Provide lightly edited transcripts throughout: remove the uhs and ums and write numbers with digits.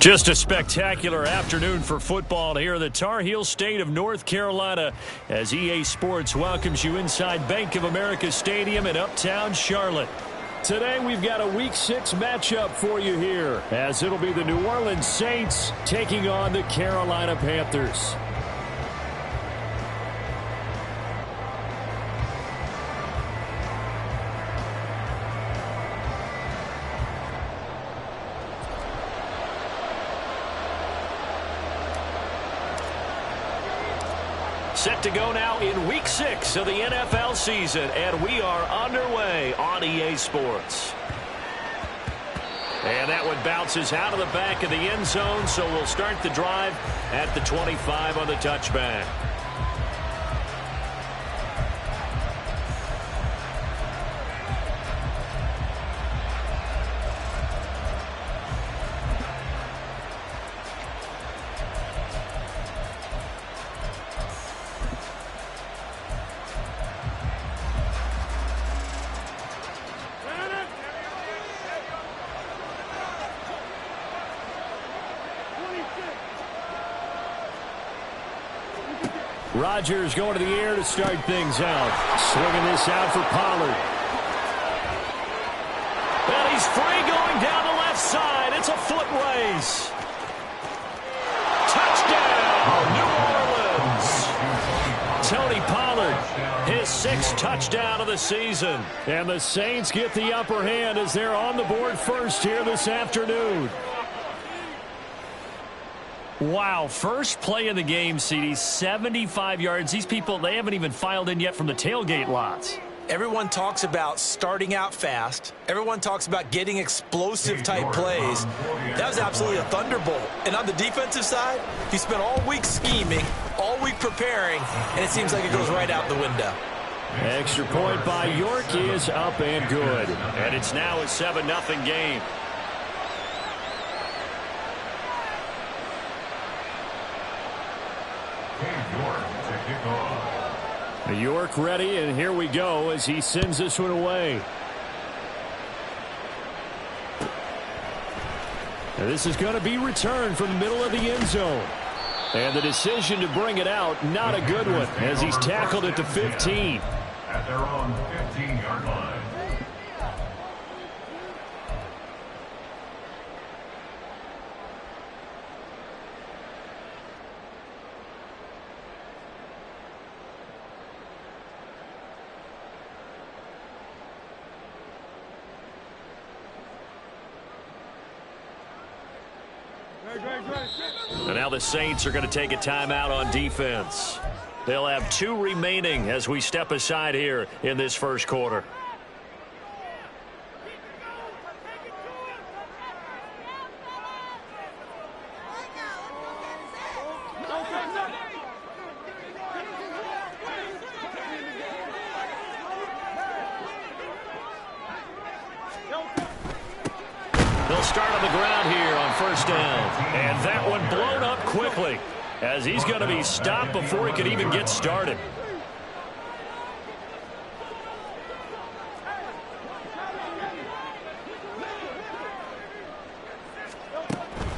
Just a spectacular afternoon for football here in the Tar Heel state of North Carolina as EA Sports welcomes you inside Bank of America Stadium in Uptown Charlotte. Today we've got a Week 6 matchup for you here as it'll be the New Orleans Saints taking on the Carolina Panthers. Set to go now in Week 6 of the NFL season, and we are underway on EA Sports. And that one bounces out of the back of the end zone, so we'll start the drive at the 25 on the touchback. Rodgers going to the air to start things out. Swinging this out for Pollard. And he's free going down the left side. It's a foot race. Touchdown, New Orleans. Tony Pollard, his 6th touchdown of the season. And the Saints get the upper hand as they're on the board first here this afternoon. Wow, first play of the game, CD, 75 yards. These people, they haven't even filed in yet from the tailgate lots. Everyone talks about starting out fast. Everyone talks about getting explosive-type plays. That was absolutely a thunderbolt. And on the defensive side, he spent all week scheming, all week preparing, and it seems like it goes right out the window. Extra point by York is up and good. And it's now a 7-0 game. York ready, and here we go as he sends this one away. And this is going to be returned from the middle of the end zone. And the decision to bring it out, not a good one, as he's tackled at the 15. At their own 15-yard line. And now the Saints are going to take a timeout on defense. They'll have 2 remaining as we step aside here in this first quarter. They'll start on the ground here on first down. And that one blown up quickly as he's going to be stopped before he could even get started.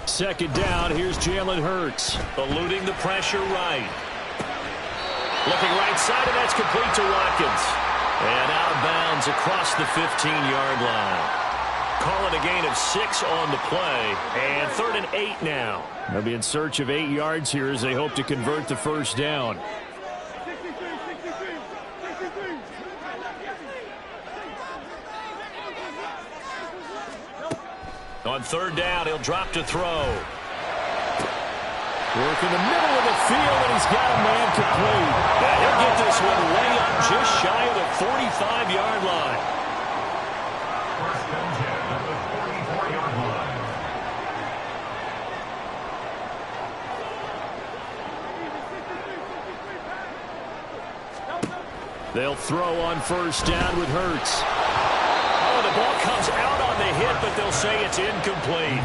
Second down, here's Jalen Hurts. Eluding the pressure right. Looking right side, and that's complete to Watkins. And out of bounds across the 15-yard line. Calling a gain of 6 on the play, and 3rd and 8 now. They'll be in search of 8 yards here as they hope to convert the first down. On 3rd down, he'll drop to throw. Work in the middle of the field, and he's got a man complete. And he'll get this one way up just shy of the 45-yard line. They'll throw on first down with Hurts. Oh, the ball comes out on the hit, but they'll say it's incomplete.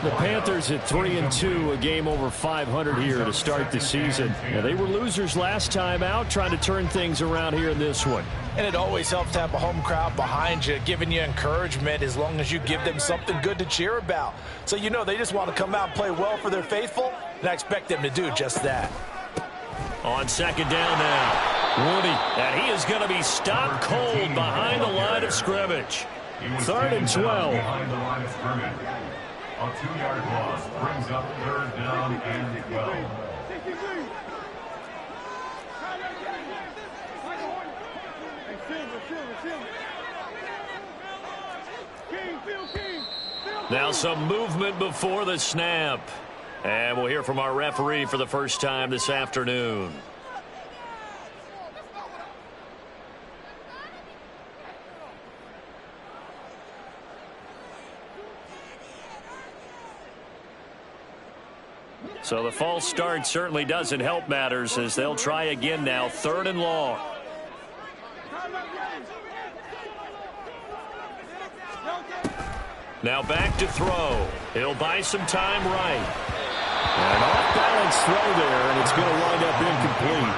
The Panthers at 3-2, a game over 500 here to start the season. Now, they were losers last time out, trying to turn things around here in this one. And it always helps to have a home crowd behind you, giving you encouragement as long as you give them something good to cheer about. So you know they just want to come out and play well for their faithful, and I expect them to do just that. On second down now, Woody, and he is going to be stopped cold behind the line of scrimmage. 3rd and 12. Behind the line of scrimmage. A 2-yard loss brings up 3rd down and 12. Now some movement before the snap. And we'll hear from our referee for the first time this afternoon. So the false start certainly doesn't help matters as they'll try again now, 3rd and long. Now back to throw. He'll buy some time right. An off-balance throw there, and it's going to wind up incomplete.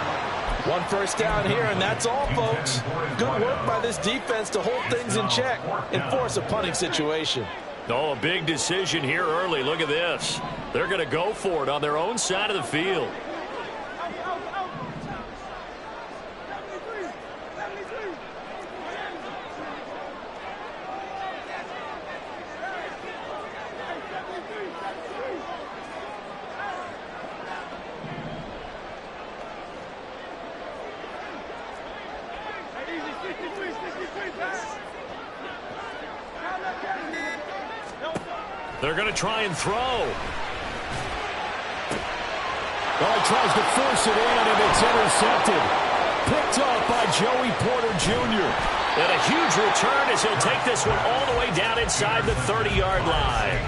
1 first down here, and that's all, folks. Good work by this defense to hold things in check and force a punting situation. Oh, a big decision here early. Look at this. They're going to go for it on their own side of the field. They're going to try and throw. Well, he tries to force it in, and it's intercepted. Picked off by Joey Porter Jr. And a huge return as he'll take this one all the way down inside the 30-yard line.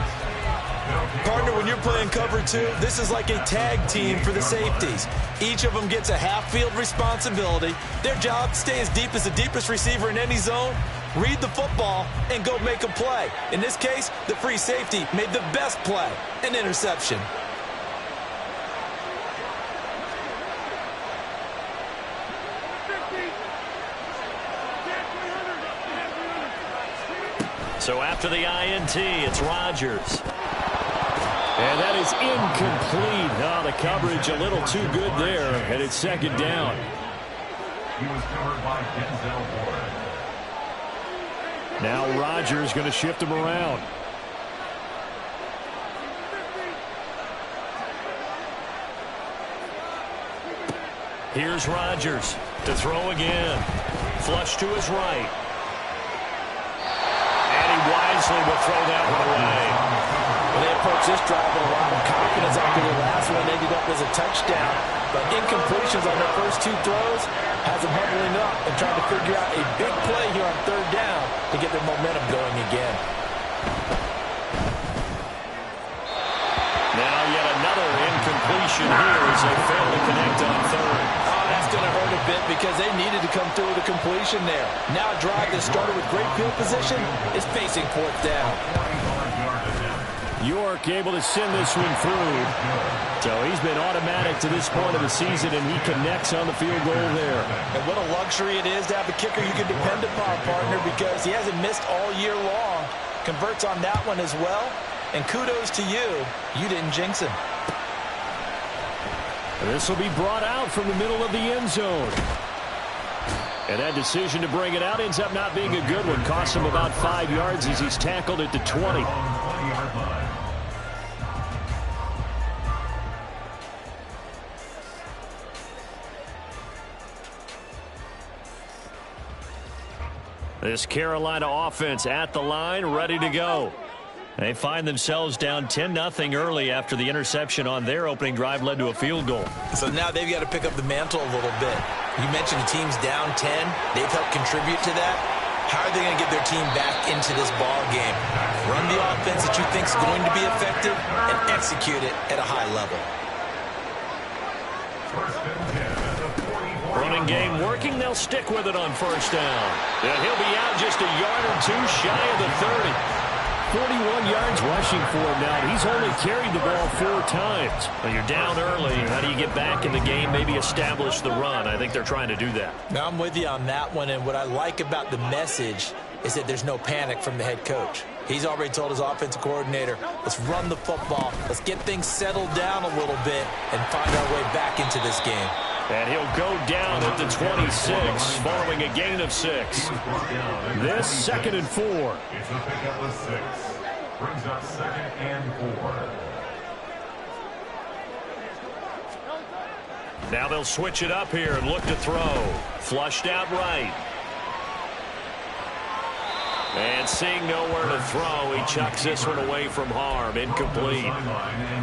Partner, when you're playing cover 2, this is like a tag team for the safeties. Each of them gets a half-field responsibility. Their job, stay as deep as the deepest receiver in any zone, read the football, and go make a play. In this case, the free safety made the best play, an interception. So after the INT, it's Rodgers. And that is incomplete. Oh, the coverage a little too good there, and it's 2nd down. He was covered by Denzel Ward. Now Rodgers going to shift him around. Here's Rodgers to throw again. Flush to his right. And he wisely will throw that one away. Well, they approached this drive with a lot of confidence after the last one ended up as a touchdown. But incompletions on their first 2 throws has them huddling up and trying to figure out a big play here on 3rd down to get their momentum going again. Now yet another incompletion here as they fail to connect on 3rd. Oh, that's going to hurt a bit because they needed to come through with a completion there. Now a drive that started with great field position is facing 4th down. York able to send this one through. So he's been automatic to this point of the season, and he connects on the field goal there. And what a luxury it is to have a kicker you can depend upon, partner, because he hasn't missed all year long. Converts on that one as well. And kudos to you. You didn't jinx him. This will be brought out from the middle of the end zone. And that decision to bring it out ends up not being a good one. Costs him about 5 yards as he's tackled at the 20. This Carolina offense at the line, ready to go. They find themselves down 10-0 early after the interception on their opening drive led to a field goal. So now they've got to pick up the mantle a little bit. You mentioned the team's down 10. They've helped contribute to that. How are they going to get their team back into this ball game? Run the offense that you think is going to be effective and execute it at a high level. Running game working. They'll stick with it on 1st down. And he'll be out just a yard or 2 shy of the 30. 41 yards rushing for him now. He's only carried the ball 4 times. Well, you're down early. How do you get back in the game, maybe establish the run? I think they're trying to do that. Now, I'm with you on that one, and what I like about the message is that there's no panic from the head coach. He's already told his offensive coordinator, let's run the football, let's get things settled down a little bit and find our way back into this game. And he'll go down at the 26 following a gain of 6. This 2nd and 4. It's a pickup of 6. Brings up 2nd and 4. Now they'll switch it up here and look to throw. Flushed out right. And seeing nowhere to throw, he chucks this one away from harm. Incomplete.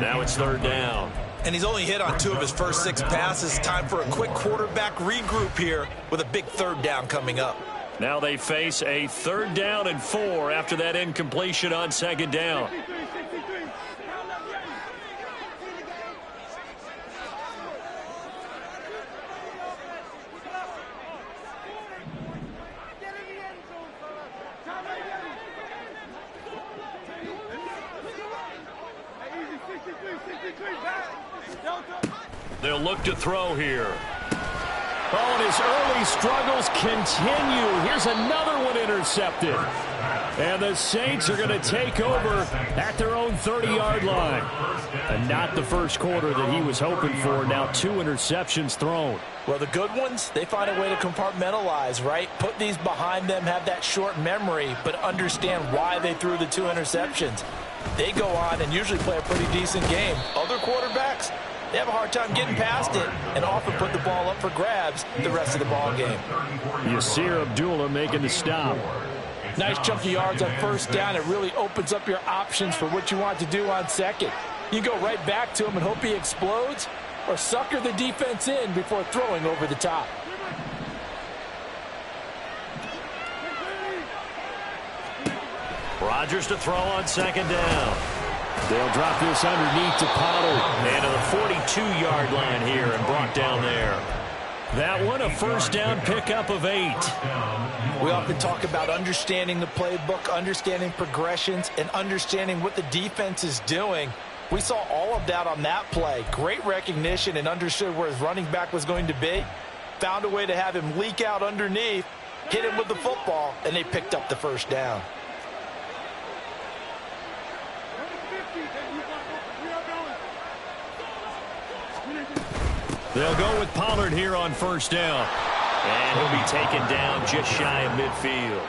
Now it's 3rd down. And he's only hit on 2 of his first 6 passes. Time for a quick quarterback regroup here with a big 3rd down coming up. Now they face a 3rd down and 4 after that incompletion on 2nd down. They'll look to throw here. Oh, and his early struggles continue. Here's another one intercepted. And the Saints are going to take over at their own 30-yard line. And not the first quarter that he was hoping for. Now 2 interceptions thrown. Well, the good ones, they find a way to compartmentalize, right? Put these behind them, have that short memory, but understand why they threw the 2 interceptions. They go on and usually play a pretty decent game. Other quarterbacks, they have a hard time getting past it and often put the ball up for grabs the rest of the ball game. Yasir Abdullah making the stop. Nice chunky yards on 1st down. It really opens up your options for what you want to do on 2nd. You go right back to him and hope he explodes, or sucker the defense in before throwing over the top. Rodgers to throw on 2nd down. They'll drop this underneath to Pollard. And to the 42-yard line here and brought down there. That one a 1st down pickup of 8. We often talk about understanding the playbook, understanding progressions, and understanding what the defense is doing. We saw all of that on that play. Great recognition and understood where his running back was going to be. Found a way to have him leak out underneath, hit him with the football, and they picked up the 1st down. They'll go with Pollard here on 1st down. And he'll be taken down just shy of midfield.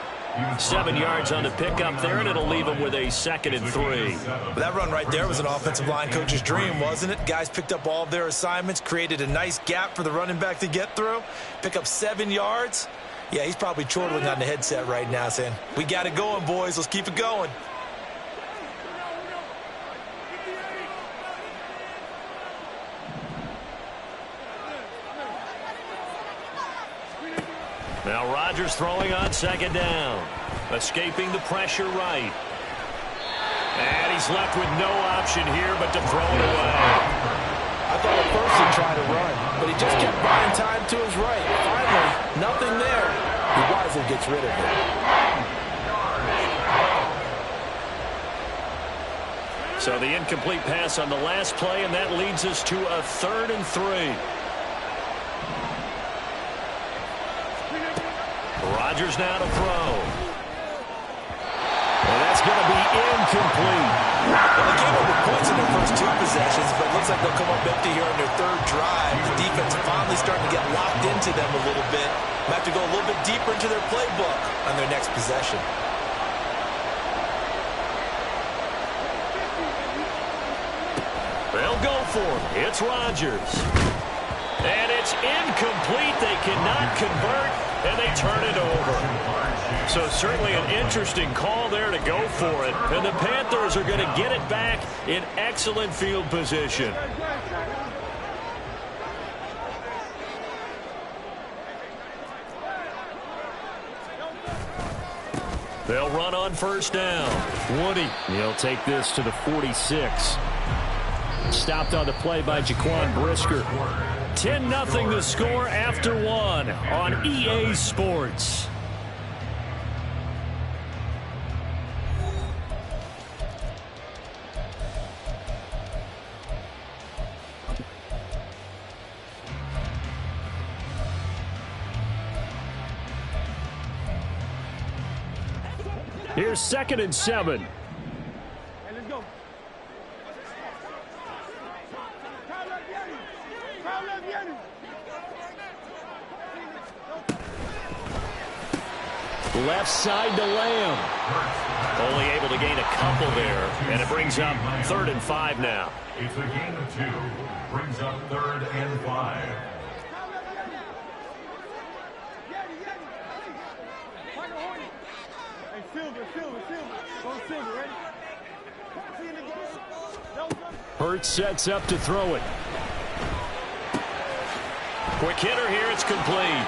7 yards on the pickup there, and it'll leave him with a 2nd and 3. That run right there was an offensive line coach's dream, wasn't it? Guys picked up all of their assignments, created a nice gap for the running back to get through, pick up 7 yards. Yeah, he's probably chortling on the headset right now saying, we got it going, boys. Let's keep it going. Now Rodgers throwing on 2nd down. Escaping the pressure right. And he's left with no option here but to throw it away. I thought at first he'd try to run, but he just kept buying time to his right. Finally, nothing there. He wisely gets rid of it. So the incomplete pass on the last play, and that leads us to a 3rd and 3. Rodgers now to throw. And that's going to be incomplete. Well, they came up with points in their first 2 possessions, but it looks like they'll come up empty here on their 3rd drive. The defense finally starting to get locked into them a little bit. They have to go a little bit deeper into their playbook on their next possession. They'll go for it. It's Rodgers. And it's incomplete. They cannot convert, and they turn it over. So certainly an interesting call there to go for it. And the Panthers are going to get it back in excellent field position. They'll run on 1st down. Woody, he'll take this to the 46. Stopped on the play by Jaquan Brisker. 10-0 the score after 1 on EA Sports. Here's 2nd and 7. Left side to Lamb. Only able to gain a couple there, and it brings up 3rd and 5 now. It's a gain of 2. Brings up 3rd and 5. Hurts sets up to throw it. Quick hitter here, it's complete.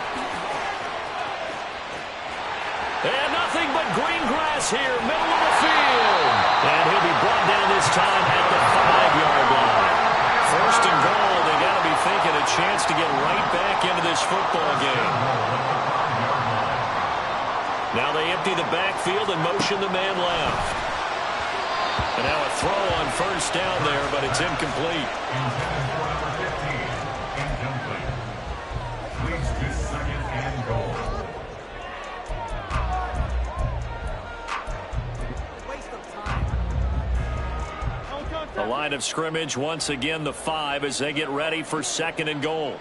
And nothing but green grass here, middle of the field. And he'll be brought down this time at the 5-yard line. 1st and goal, they got to be thinking a chance to get right back into this football game. Now they empty the backfield and motion the man left. And now a throw on 1st down there, but it's incomplete. Intended for number 15. Incomplete. Leads to 2nd and goal. The line of scrimmage once again the 5 as they get ready for 2nd and goal.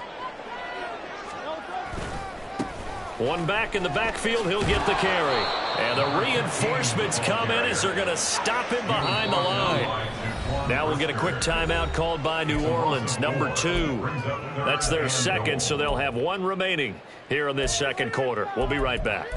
One back in the backfield, he'll get the carry. And the reinforcements come in as they're going to stop him behind the line. Now we'll get a quick timeout called by New Orleans, number 2. That's their 2nd, so they'll have 1 remaining here in this 2nd quarter. We'll be right back.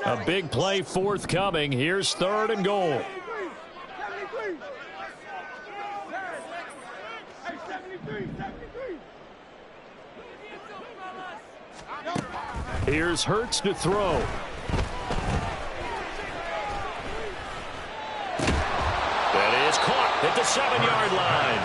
A big play forthcoming. Here's 3rd and goal. Here's Hurts to throw. That is caught at the 7-yard line.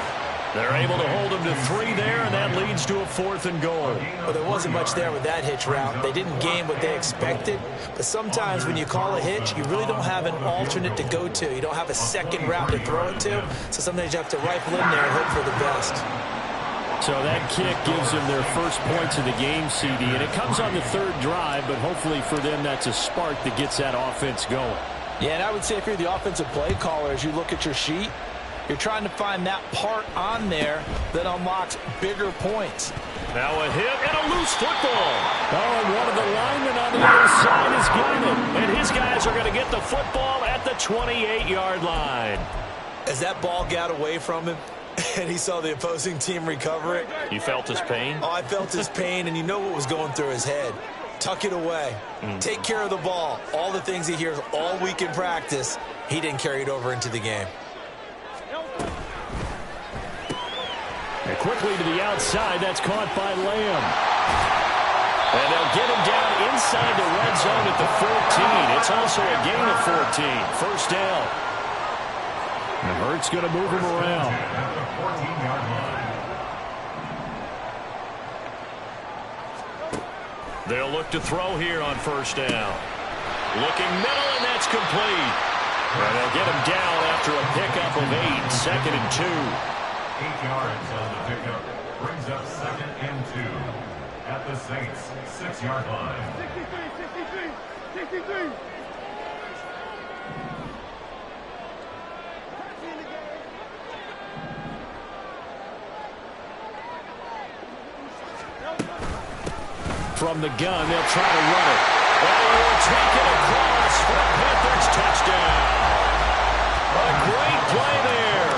They're able to hold him to 3 there, and that leads to a 4th and goal. Well, there wasn't much there with that hitch route. They didn't gain what they expected. But sometimes when you call a hitch, you really don't have an alternate to go to. You don't have a 2nd route to throw it to. So sometimes you have to rifle in there and hope for the best. So that kick gives them their first points of the game, CD. And it comes on the 3rd drive, but hopefully for them that's a spark that gets that offense going. Yeah, and I would say if you're the offensive play caller, as you look at your sheet, you're trying to find that part on there that unlocks bigger points. Now a hit and a loose football. Oh, and one of the linemen on the other side has got it. And his guys are going to get the football at the 28-yard line. As that ball got away from him and he saw the opposing team recover it. You felt his pain? Oh, I felt his pain, and you know what was going through his head. Tuck it away. Take care of the ball. All the things he hears all week in practice, he didn't carry it over into the game. And quickly to the outside, that's caught by Lamb. And they'll get him down inside the red zone at the 14. It's also a gain of 14. 1st down. And Hurts going to move him around. At the 14-yard line. They'll look to throw here on 1st down. Looking middle, and that's complete. And they'll get him down after a pickup of 8. 2nd and 2. 8 yards on the pickup. Brings up 2nd and 2. At the Saints' 6-yard line. 63. From the gun, they'll try to run it. And he will take it across for a Panthers touchdown. A great play there.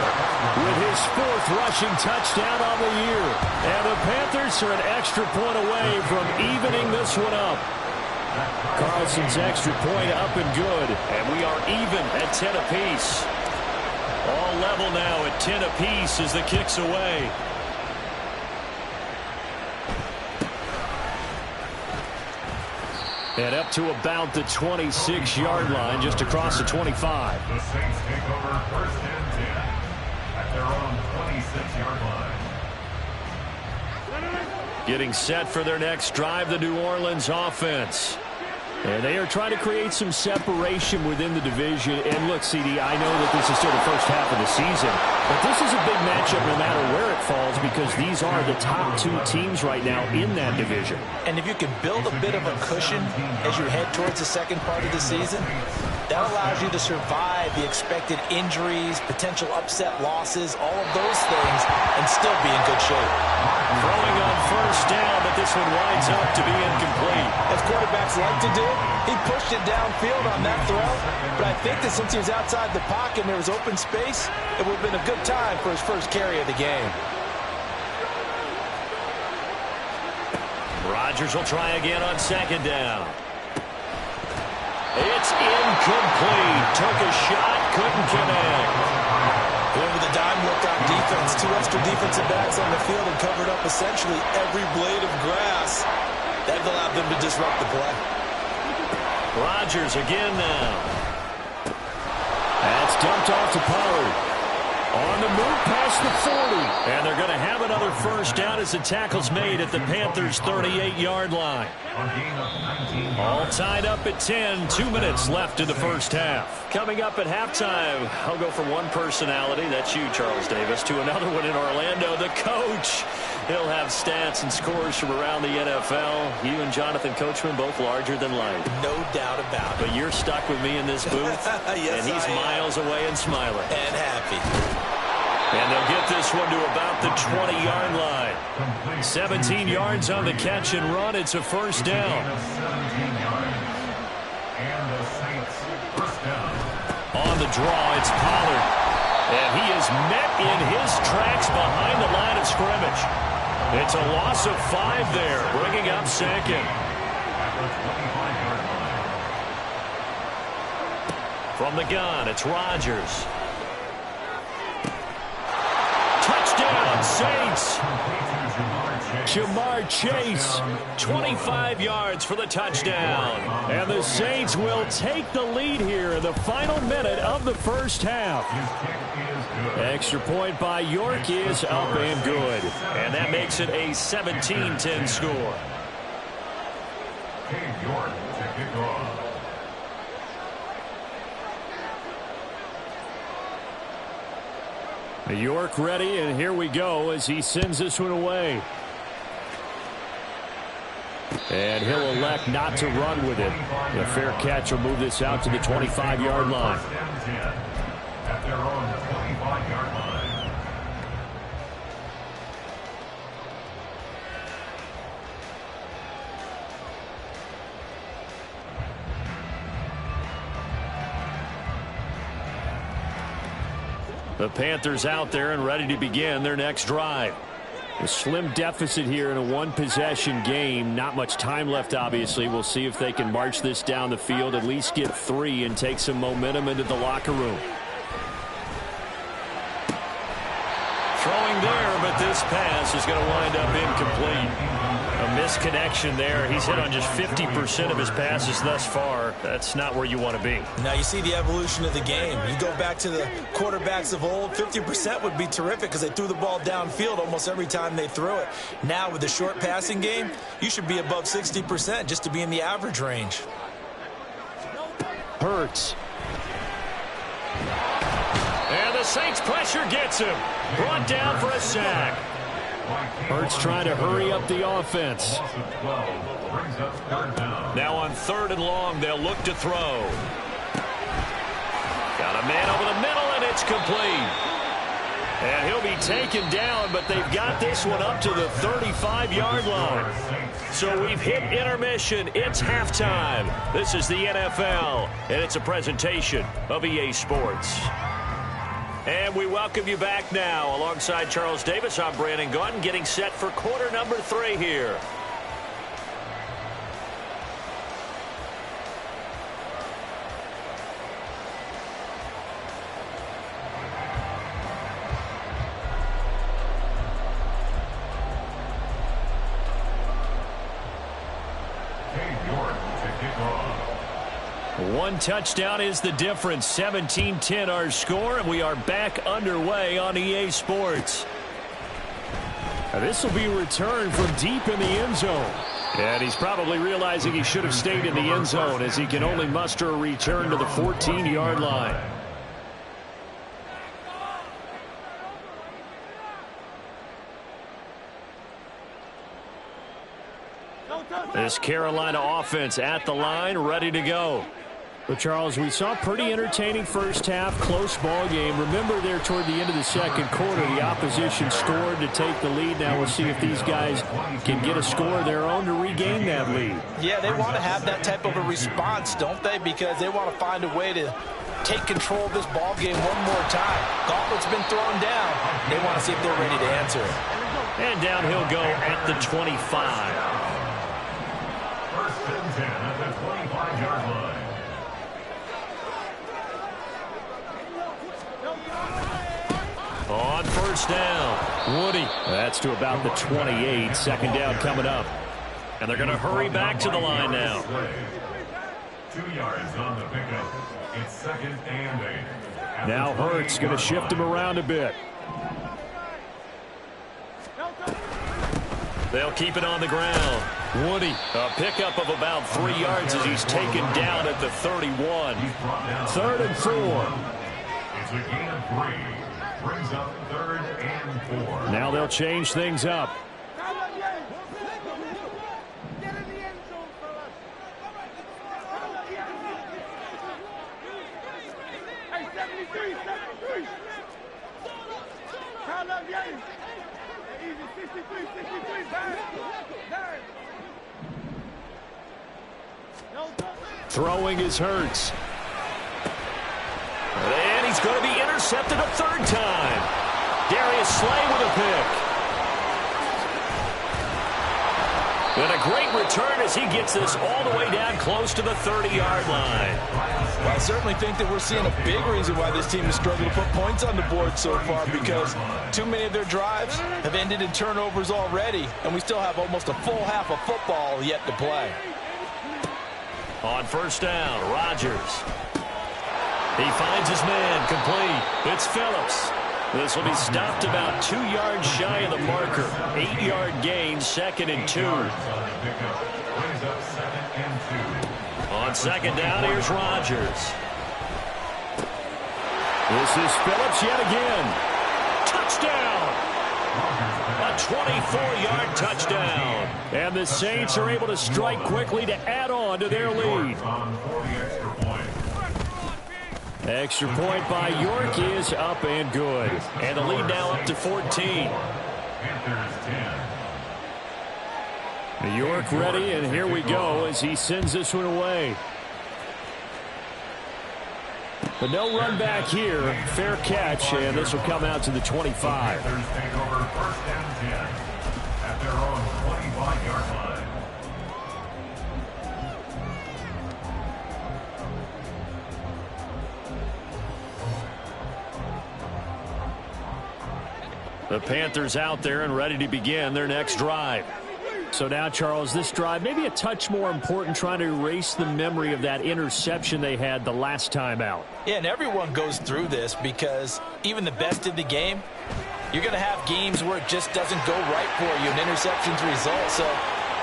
With his 4th rushing touchdown on the year. And the Panthers are an extra point away from evening this one up. Carlson's extra point up and good. And we are even at 10 apiece. All level now at 10 apiece as the kick's away. And up to about the 26-yard line, just across the 25. The Saints take over 1st and 10 at their own 26-yard line. Getting set for their next drive, the New Orleans offense. And they are trying to create some separation within the division. And look, CD, I know that this is still the first half of the season, but this is a big matchup no matter where it falls because these are the top two teams right now in that division. And if you can build a bit of a cushion as you head towards the second part of the season, that allows you to survive the expected injuries, potential upset losses, all of those things, and still be in good shape. Throwing on first down, but this one winds up to be incomplete. As quarterbacks like to do, he pushed it downfield on that throw, but I think that since he was outside the pocket and there was open space, it would have been a good time for his first carry of the game. Rodgers will try again on second down. It's incomplete. Took a shot, couldn't connect. Going with a dime look on defense. Two extra defensive backs on the field and covered up essentially every blade of grass. That allowed them to disrupt the play. Rodgers again now. That's dumped off to Pollard. On the move past the 40. And they're going to have another first down as the tackle's made at the Panthers' 38-yard line. All tied up at 10. 2 minutes left in the first half. Coming up at halftime, I'll go from one personality, that's you, Charles Davis, to another one in Orlando, the coach. He'll have stats and scores from around the NFL. You and Jonathan Coachman both larger than life. No doubt about it. But you're stuck with me in this booth, yes, and he's miles away and smiling. And happy. And they'll get this one to about the 20-yard line. 17 yards on the catch and run. It's a first down. On the draw, it's Pollard. And he is met in his tracks behind the line of scrimmage. It's a loss of 5 there, bringing up second. From the gun, it's Rodgers. Touchdown, Saints. Jamar Chase. 25 yards for the touchdown. And the Saints will take the lead here in the final minute of the first half. Extra point by York is up and good. And that makes it a 17-10 score. York to kick off. York ready, and here we go as he sends this one away. And he'll elect not to run with it. A fair catch will move this out to the 25-yard line. At their own 25-yard line. The Panthers out there and ready to begin their next drive. A slim deficit here in a one-possession game. Not much time left, obviously. We'll see if they can march this down the field, at least get 3 and take some momentum into the locker room. Throwing there, but this pass is going to wind up incomplete. A misconnection there. He's hit on just 50% of his passes thus far. That's not where you want to be. Now you see the evolution of the game. You go back to the quarterbacks of old, 50% would be terrific because they threw the ball downfield almost every time they threw it. Now with the short passing game, you should be above 60% just to be in the average range. Hurts. And the Saints pressure gets him. Brought down for a sack. Hurts trying to hurry up the offense. Now on 3rd and long, they'll look to throw. Got a man over the middle, and it's complete. And he'll be taken down, but they've got this one up to the 35-yard line. So we've hit intermission. It's halftime. This is the NFL, and it's a presentation of EA Sports. And we welcome you back now. Alongside Charles Davis, I'm Brandon Gaudin, getting set for quarter number 3 here. One touchdown is the difference. 17-10 our score, and we are back underway on EA Sports. This will be returned from deep in the end zone. And he's probably realizing he should have stayed in the end zone as he can only muster a return to the 14-yard line. This Carolina offense at the line, ready to go. But, Charles, we saw a pretty entertaining first half, close ball game. Remember there toward the end of the second quarter, the opposition scored to take the lead. Now we'll see if these guys can get a score of their own to regain that lead. Yeah, they want to have that type of a response, don't they? Because they want to find a way to take control of this ball game one more time. Gauntlet's been thrown down. They want to see if they're ready to answer it. And down he'll go at the 25. First and 10 at the 25-yard line. On first down, Woody. That's to about the 28. Second down coming up. And they're going to hurry back to the line now. 2 yards on the pickup. It's second and 8. Now Hurts going to shift him around a bit. They'll keep it on the ground. Woody, a pickup of about 3 yards as he's taken down at the 31. 3rd and 4. It's a gain of 3. Brings up 3rd and 4. Now they'll change things up. Throwing is Hurts. And he's going to be intercepted a 3rd time. Darius Slay with a pick. And a great return as he gets this all the way down close to the 30-yard line. Well, I certainly think that we're seeing a big reason why this team has struggled to put points on the board so far, because too many of their drives have ended in turnovers already, and we still have almost a full half of football yet to play. On first down, Rodgers. He finds his man, complete. It's Phillips. This will be stopped about 2 yards shy of the marker. 8-yard gain, 2nd and 2. On second down, here's Rodgers. This is Phillips yet again. Touchdown! A 24-yard touchdown. And the Saints are able to strike quickly to add on to their lead. Extra point by York is up and good. And the lead now up to 14. York ready, and here we go as he sends this one away. But no run back here. Fair catch, and this will come out to the 25. Panthers take over 1st and 10 at their own 25-yard line. The Panthers out there and ready to begin their next drive. So now, Charles, this drive maybe a touch more important, trying to erase the memory of that interception they had the last time out. Yeah, and everyone goes through this because even the best in the game, you're going to have games where it just doesn't go right for you, and interceptions result. So,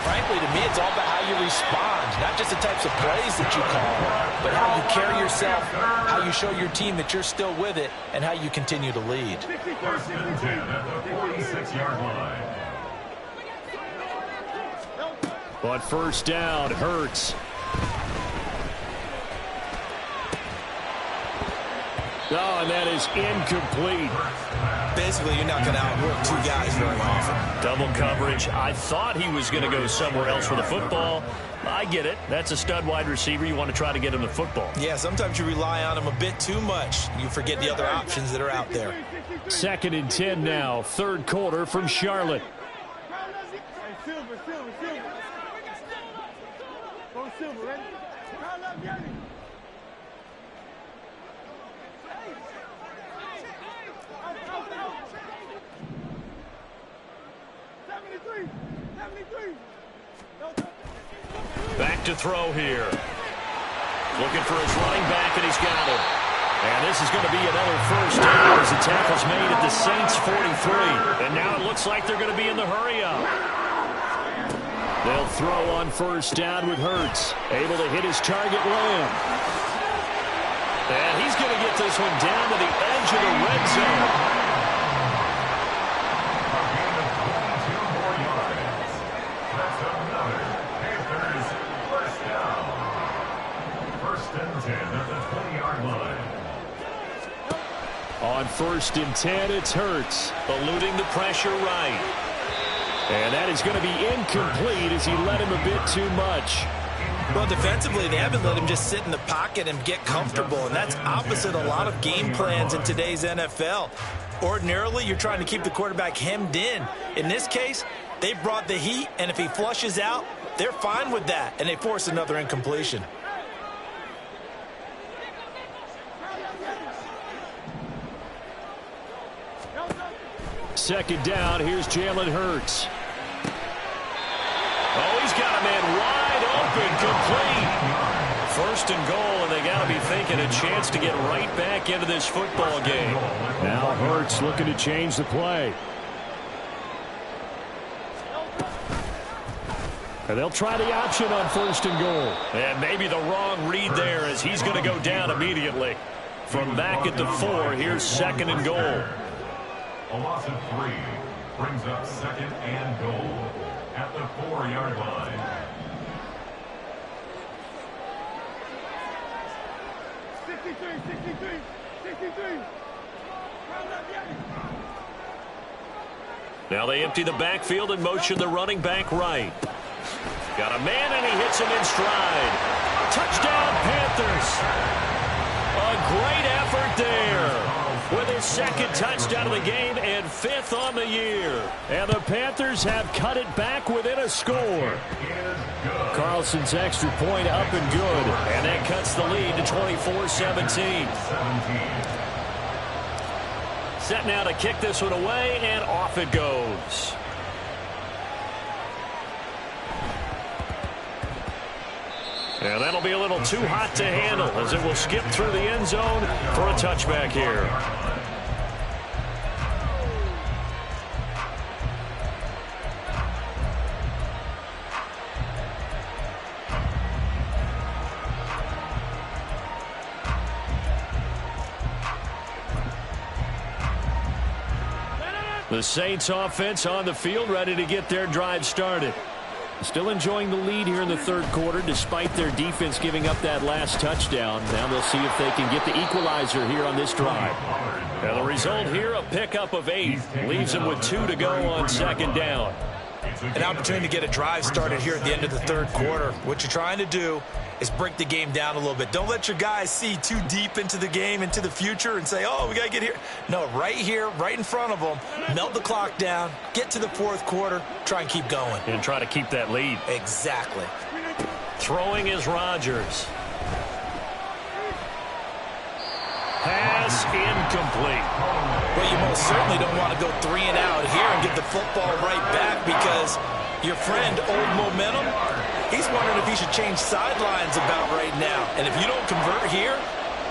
frankly, to me, it's all about how you respond, not just the types of plays that you call, but how you carry yourself, how you show your team that you're still with it, and how you continue to lead. 1st and 10 at the 46-yard line. But first down, Hurts. Oh, and that is incomplete. Basically, you're not going to outwork 2 guys very often. Double coverage. I thought he was going to go somewhere else for the football. I get it. That's a stud wide receiver. You want to try to get him the football. Yeah, sometimes you rely on him a bit too much. You forget the other options that are out there. 2nd and 10 now. 3rd quarter from Charlotte. Back to throw here. Looking for his running back, and he's got him. And this is going to be another first down as the tackle's made at the Saints 43. And now it looks like they're going to be in the hurry-up. They'll throw on first down with Hurts. Able to hit his target, Lamb. And he's going to get this one down to the edge of the red zone. On 1st and 10, it's Hurts. Eluding the pressure right. And that is going to be incomplete as he let him a bit too much. Well, defensively, they haven't let him just sit in the pocket and get comfortable, and that's opposite a lot of game plans in today's NFL. Ordinarily, you're trying to keep the quarterback hemmed in. In this case, they brought the heat, and if he flushes out, they're fine with that, and they force another incompletion. Second down, here's Jalen Hurts. Oh, he's got a man wide open, complete. 1st and goal, and they got to be thinking a chance to get right back into this football game. Now Hurts looking to change the play. And they'll try the option on 1st and goal. And maybe the wrong read there as he's going to go down immediately. From back at the 4, here's 2nd and goal. A loss of 3 brings up 2nd and goal at the 4-yard line. Now they empty the backfield and motion the running back right. Got a man and he hits him in stride. Touchdown Panthers. A great effort there. With his 2nd touchdown of the game and 5th on the year. And the Panthers have cut it back within a score. Carlson's extra point up and good. And that cuts the lead to 24-17. Set now to kick this one away, and off it goes. And that'll be a little too hot to handle as it will skip through the end zone for a touchback here. The Saints offense on the field, ready to get their drive started. Still enjoying the lead here in the 3rd quarter despite their defense giving up that last touchdown. Now they'll see if they can get the equalizer here on this drive. And the result here, a pickup of 8. Leaves them with 2 to go on 2nd down. An opportunity to get a drive started here at the end of the 3rd quarter. What you're trying to do is break the game down a little bit. Don't let your guys see too deep into the game, into the future, and say, oh, we got to get here. No, right here, right in front of them, melt the clock down, get to the 4th quarter, try and keep going. And try to keep that lead. Exactly. Throwing is Rodgers. Pass incomplete. Well, you most certainly don't want to go 3 and out here and get the football right back because your friend, Old Momentum, he's wondering if he should change sidelines about right now. And if you don't convert here,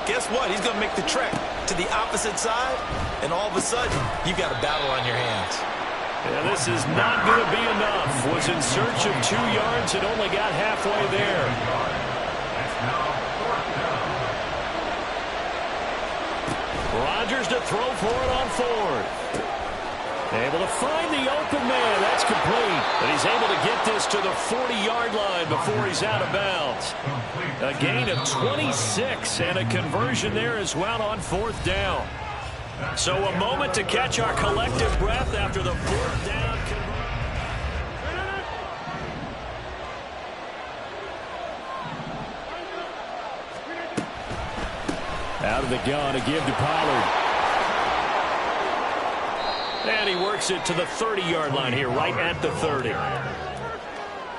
guess what? He's going to make the trek to the opposite side, and all of a sudden, you've got a battle on your hands. And this is not going to be enough. Was in search of 2 yards and only got halfway there. Rodgers to throw for it on 4th. Able to find the open man. That's complete. But he's able to get this to the 40-yard line before he's out of bounds. A gain of 26 and a conversion there as well on 4th down. So a moment to catch our collective breath after the 4th down conversion. Out of the gun to give to Pollard. And he works it to the 30-yard line here, right at the 30.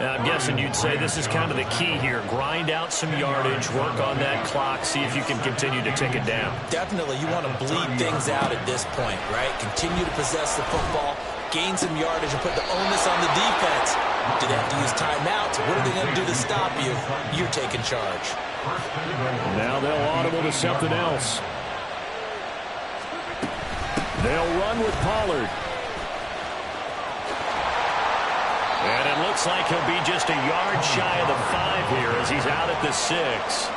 Now, I'm guessing you'd say this is kind of the key here. Grind out some yardage, work on that clock, see if you can continue to tick it down. Definitely, you want to bleed things out at this point, right? Continue to possess the football, gain some yardage, and put the onus on the defense. Do they have to use timeouts? What are they going to do to stop you? You're taking charge. Now they'll audible to something else. They'll run with Pollard. And it looks like he'll be just a yard shy of the 5 here as he's out at the 6.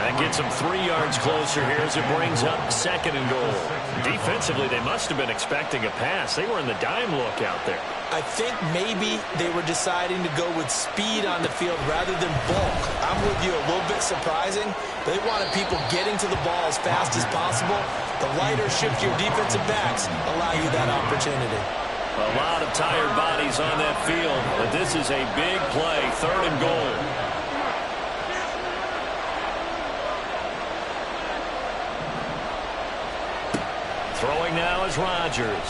That gets him 3 yards closer here as it brings up 2nd and goal. Defensively, they must have been expecting a pass. They were in the dime look out there. I think maybe they were deciding to go with speed on the field rather than bulk. I'm with you, a little bit surprising. They wanted people getting to the ball as fast as possible. The lighter, shiftier defensive backs allow you that opportunity. A lot of tired bodies on that field, but this is a big play, 3rd and goal. Throwing now is Rodgers.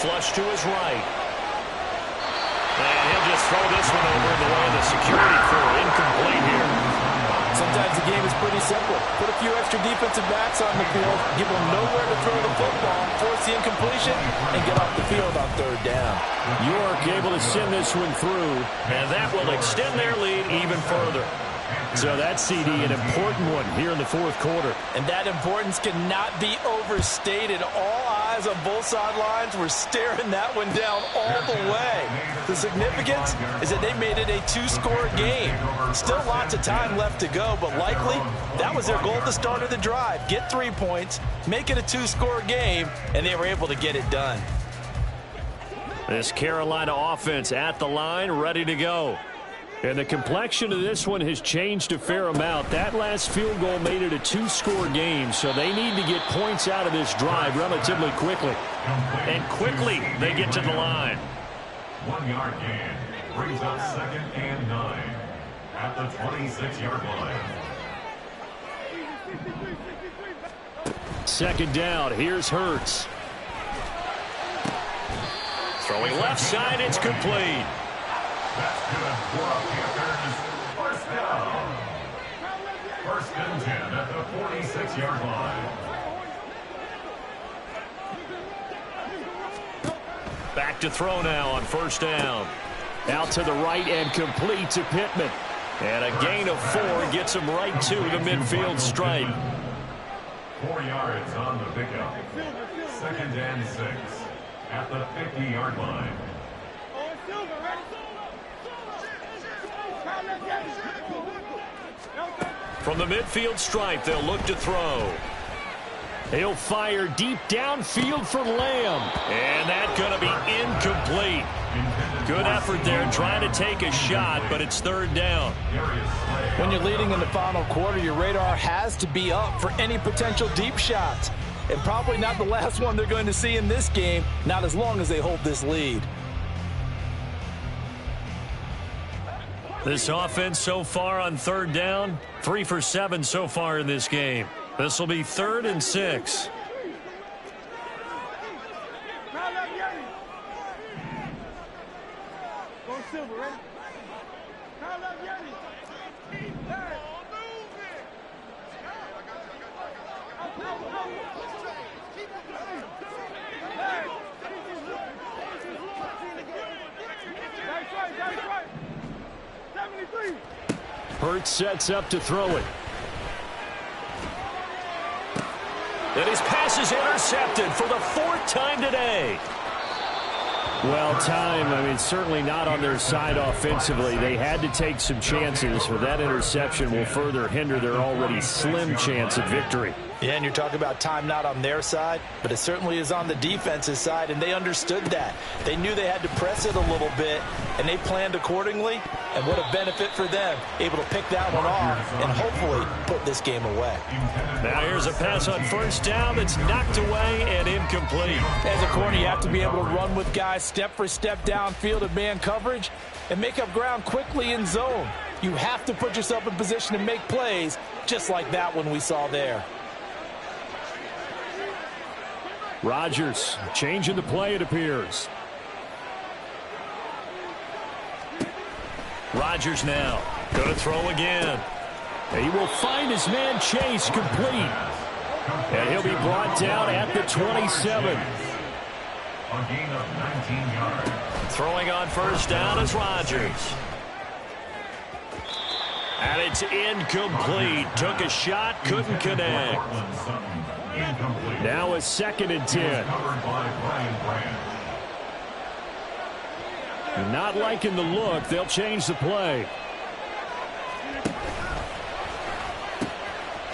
Flush to his right. And he'll just throw this one over in the way of the security crew. Incomplete here. Sometimes the game is pretty simple. Put a few extra defensive backs on the field, give them nowhere to throw the football, force the incompletion, and get off the field on 3rd down. York able to send this one through. And that will extend their lead even further. So that CD, an important one here in the 4th quarter. And that importance cannot be overstated. All eyes on both sidelines were staring that one down all the way. The significance is that they made it a 2-score game. Still lots of time left to go, but likely that was their goal at the start of the drive. Get 3 points, make it a 2-score game, and they were able to get it done. This Carolina offense at the line, ready to go. And the complexion of this one has changed a fair amount. That last field goal made it a 2-score game, so they need to get points out of this drive relatively quickly. And quickly they get to the line. 1-yard gain brings up 2nd and 9 at the 26-yard line. 2nd down. Here's Hurts. Throwing left side, it's complete. That's good for a Panthers 1st down. 1st and 10 at the 46-yard line. Back to throw now on 1st down. Out to the right and complete to Pittman. And a gain of 4 gets him right to the midfield stripe. 4 yards on the pickup. 2nd and 6 at the 50-yard line. From the midfield stripe, they'll look to throw. He'll fire deep downfield for Lamb. And that's going to be incomplete. Good effort there trying to take a shot, but it's 3rd down. When you're leading in the final quarter, your radar has to be up for any potential deep shots. And probably not the last one they're going to see in this game, not as long as they hold this lead. This offense so far on 3rd down, 3 for 7 so far in this game. This will be 3rd and 6. Hurts sets up to throw it. And his pass is intercepted for the 4th time today. Well, certainly not on their side offensively. They had to take some chances, for that interception will further hinder their already slim chance at victory. Yeah, and you're talking about time not on their side, but it certainly is on the defense's side, and they understood that. They knew they had to press it a little bit, and they planned accordingly, and what a benefit for them, able to pick that one off and hopefully put this game away. Now here's a pass on 1st down that's knocked away and incomplete. As a corner, you have to be able to run with guys step for step downfield in man coverage and make up ground quickly in zone. You have to put yourself in position to make plays, just like that one we saw there. Rodgers changing the play, it appears. Rodgers now going to throw again. He will find his man Chase complete. And he'll be brought down at the 27. A gain of 19 yards. Throwing on 1st down is Rodgers. And it's incomplete. Took a shot, couldn't connect. Incomplete. Now a 2nd and 10. Covered by Brian Branch. Not liking the look. They'll change the play.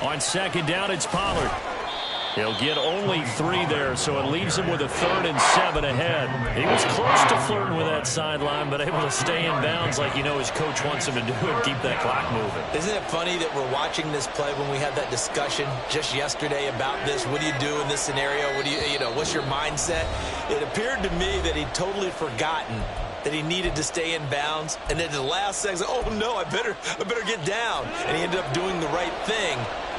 On 2nd down, it's Pollard. He'll get only 3 there, so it leaves him with a 3rd and 7 ahead. He was close to flirting with that sideline, but able to stay in bounds like you know his coach wants him to do and keep that clock moving. Isn't it funny that we're watching this play when we had that discussion just yesterday about this? What do you do in this scenario? What do you know, what's your mindset? It appeared to me that he'd totally forgotten that he needed to stay in bounds, and then the last second, oh no, I better get down. And he ended up doing the right thing.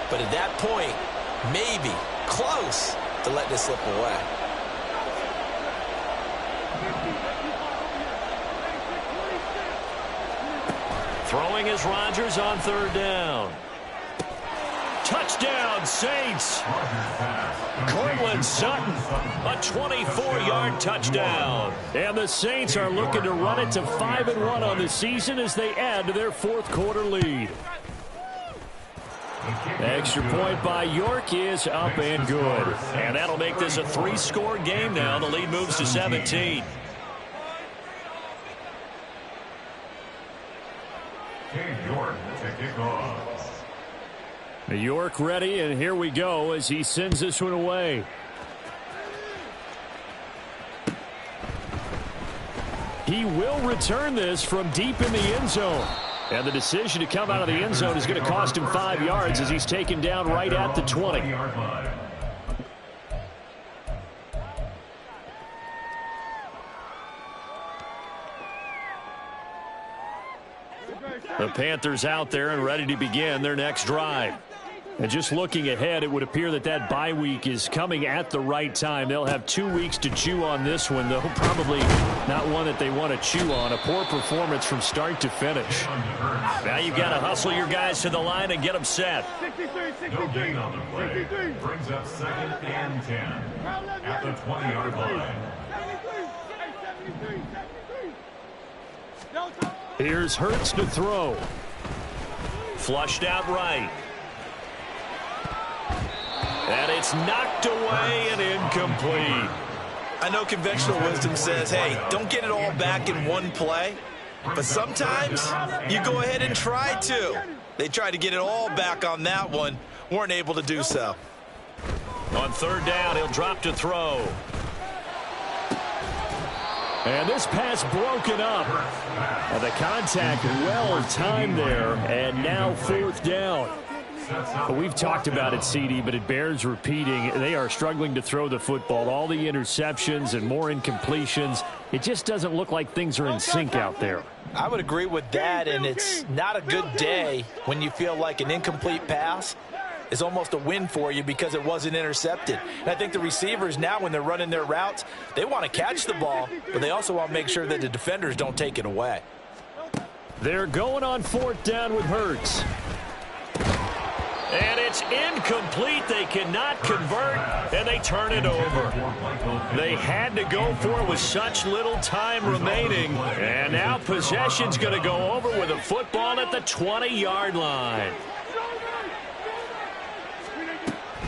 But at that point, maybe close to let this slip away. Throwing is Rodgers on 3rd down. Touchdown, Saints. Cortland Sutton, a 24-yard touchdown. And the Saints are looking to run it to 5-1 on the season as they add to their 4th quarter lead. Extra point by York is up and good. And that'll make this a 3-score game now. The lead moves to 17. York to kick off. York ready, and here we go as he sends this one away. He will return this from deep in the end zone. And the decision to come out of the end zone is going to cost him 5 yards as he's taken down right at the 20. The Panthers out there and ready to begin their next drive. And just looking ahead, it would appear that that bye week is coming at the right time. They'll have 2 weeks to chew on this one, though probably not one that they want to chew on. A poor performance from start to finish. Now you've got to hustle your guys to the line and get them set. No gain on the play. Brings up 2nd and 10 at the 20-yard line. Here's Hurts to throw. Flushed out right. And it's knocked away and incomplete. I know conventional wisdom says, hey, don't get it all back in one play. But sometimes you go ahead and try to. They tried to get it all back on that one. Weren't able to do so. On 3rd down, he'll drop to throw. And this pass broken up. And the contact well timed there. And now 4th down. We've talked about it, CD, but it bears repeating. They are struggling to throw the football. All the interceptions and more incompletions. It just doesn't look like things are in sync out there. I would agree with that, and it's not a good day when you feel like an incomplete pass is almost a win for you because it wasn't intercepted. And I think the receivers now, when they're running their routes, they want to catch the ball, but they also want to make sure that the defenders don't take it away. They're going on 4th down with Hurts. And it's incomplete. They cannot convert, and they turn it over. They had to go for it with such little time remaining. And now possession's going to go over with a football at the 20-yard line.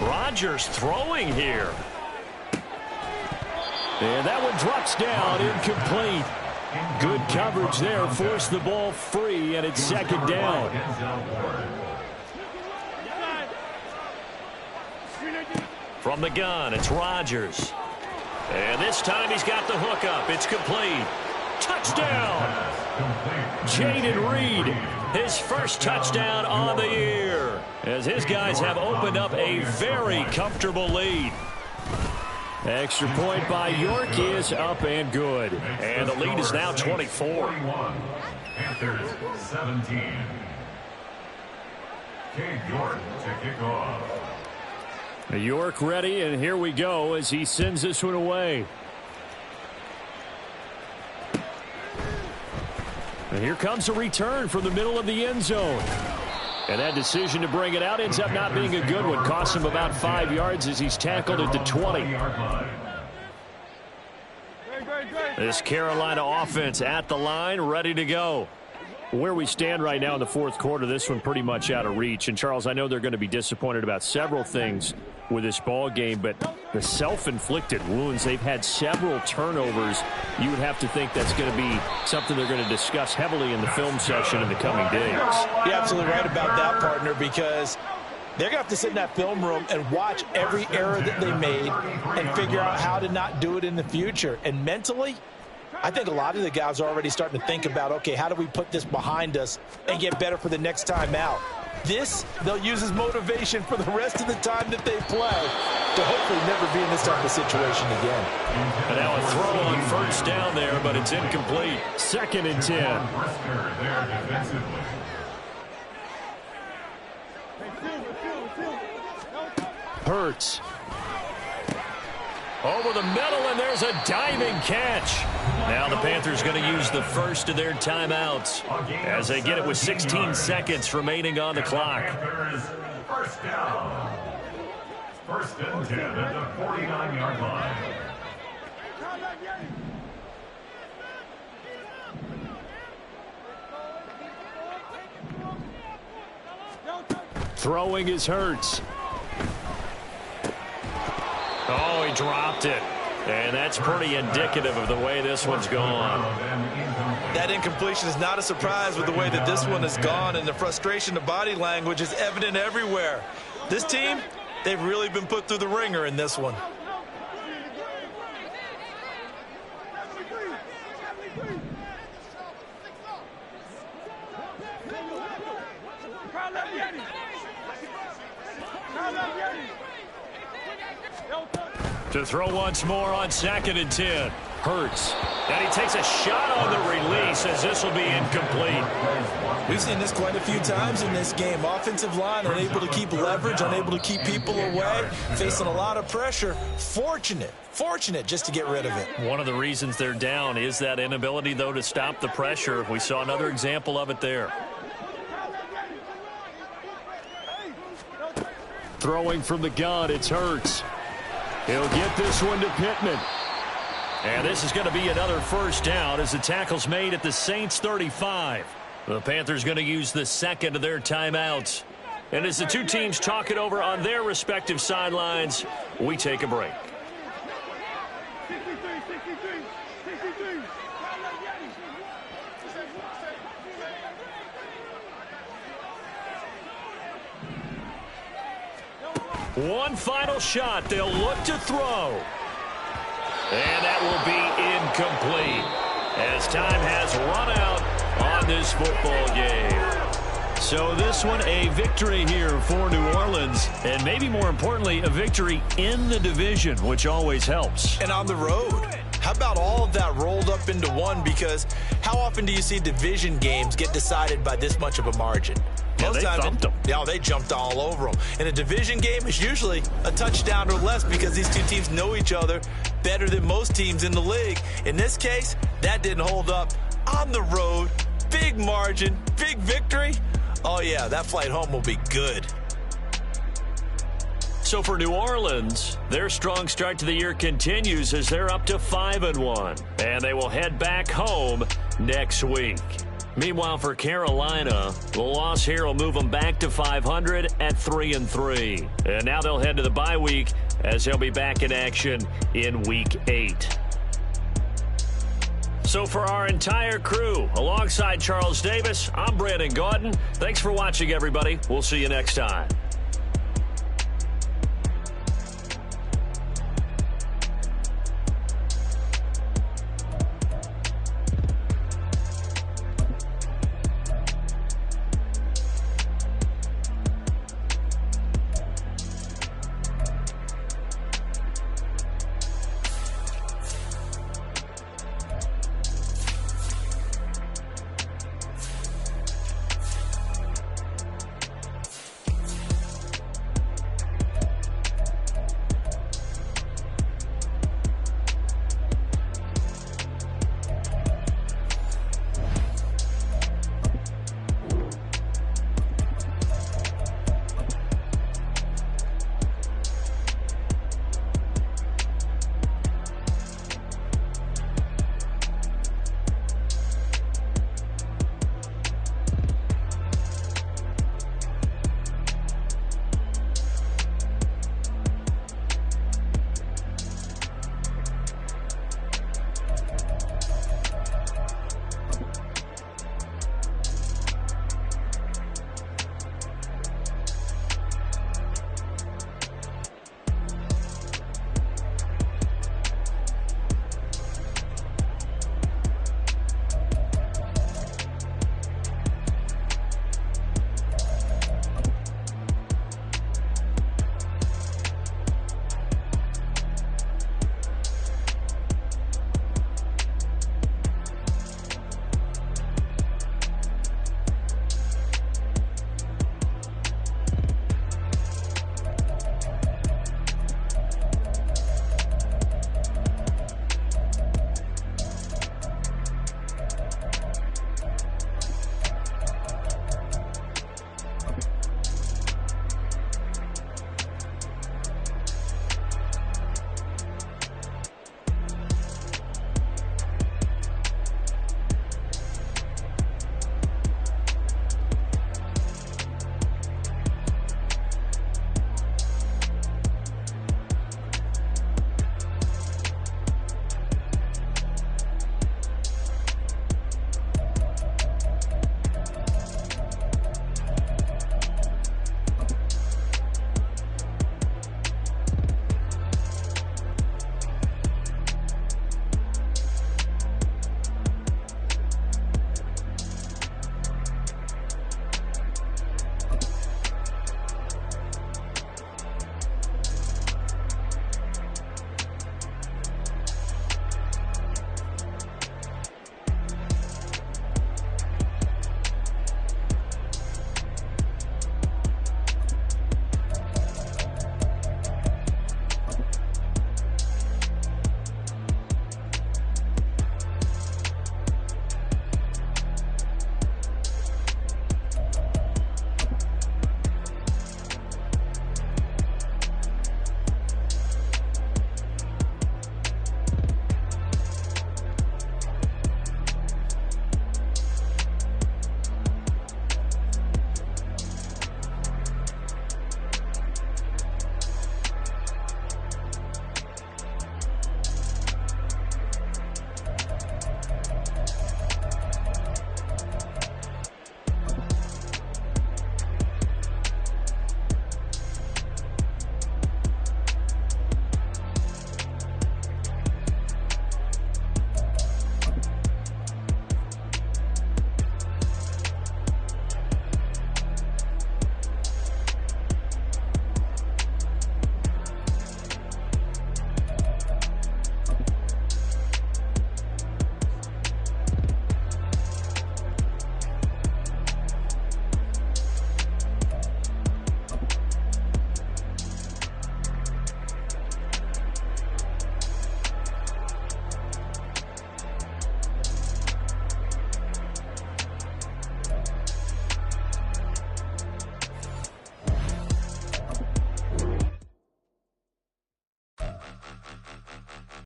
Rodgers throwing here. And that one drops down, incomplete. Good coverage there, forced the ball free, and it's 2nd down. From the gun, it's Rodgers. And this time he's got the hook up. It's complete. Touchdown! Jaden Reed, his first touchdown on the year, as his guys have opened up a very comfortable lead. Extra point by York is up and good. And the lead is now 24. Panthers 17. Cade York to kick off. York ready, and here we go as he sends this one away. And here comes a return from the middle of the end zone. And that decision to bring it out ends up not being a good one. Costs him about 5 yards as he's tackled at the 20. This Carolina offense at the line, ready to go. Where we stand right now in the fourth quarter, this one pretty much out of reach. And, Charles, I know they're going to be disappointed about several things with this ball game, but the self-inflicted wounds, they've had several turnovers. You would have to think that's going to be something they're going to discuss heavily in the film session in the coming days. You're absolutely right about that, partner, because they're going to have to sit in that film room and watch every error that they made and figure out how to not do it in the future. And mentally, I think a lot of the guys are already starting to think about, okay, how do we put this behind us and get better for the next time out? This, they'll use as motivation for the rest of the time that they play to hopefully never be in this type of situation again. And now a throw on first down there, but it's incomplete. 2nd and 10. Hurts. Over the middle, and there's a diving catch. Now the Panthers going to use the first of their timeouts as they get it with 16 seconds remaining on the clock. First down. 1st and 10 at the 49-yard line. Throwing is Hurts. Oh, he dropped it. And that's pretty indicative of the way this one's gone. That incompletion is not a surprise with the way that this one has gone, and the frustration, the body language is evident everywhere. This team, they've really been put through the ringer in this one. To throw once more on 2nd and 10. Hurts. And he takes a shot on the release as this will be incomplete. We've seen this quite a few times in this game. Offensive line unable to keep leverage, unable to keep people away, facing a lot of pressure. Fortunate just to get rid of it. One of the reasons they're down is that inability, though, to stop the pressure. We saw another example of it there. Throwing from the gun, it's Hurts. He'll get this one to Pittman. And this is going to be another first down as the tackle's made at the Saints 35. The Panthers going to use the second of their timeouts. And as the two teams talk it over on their respective sidelines, we take a break. One final shot. They'll look to throw. And that will be incomplete as time has run out on this football game. So this one, a victory here for New Orleans, and maybe more importantly, a victory in the division, which always helps. And on the road. How about all of that rolled up into one? Because how often do you see division games get decided by this much of a margin? Yeah, they thumped them. Yeah, they jumped all over them. And a division game is usually a touchdown or less because these two teams know each other better than most teams in the league. In this case, that didn't hold up. On the road, big margin, big victory. Oh, yeah, that flight home will be good. So for New Orleans, their strong start to the year continues as they're up to 5-1. And they will head back home next week. Meanwhile, for Carolina, the loss here will move them back to 500 at 3-3. And now they'll head to the bye week as they'll be back in action in Week 8. So for our entire crew, alongside Charles Davis, I'm Brandon Gaudin. Thanks for watching, everybody. We'll see you next time.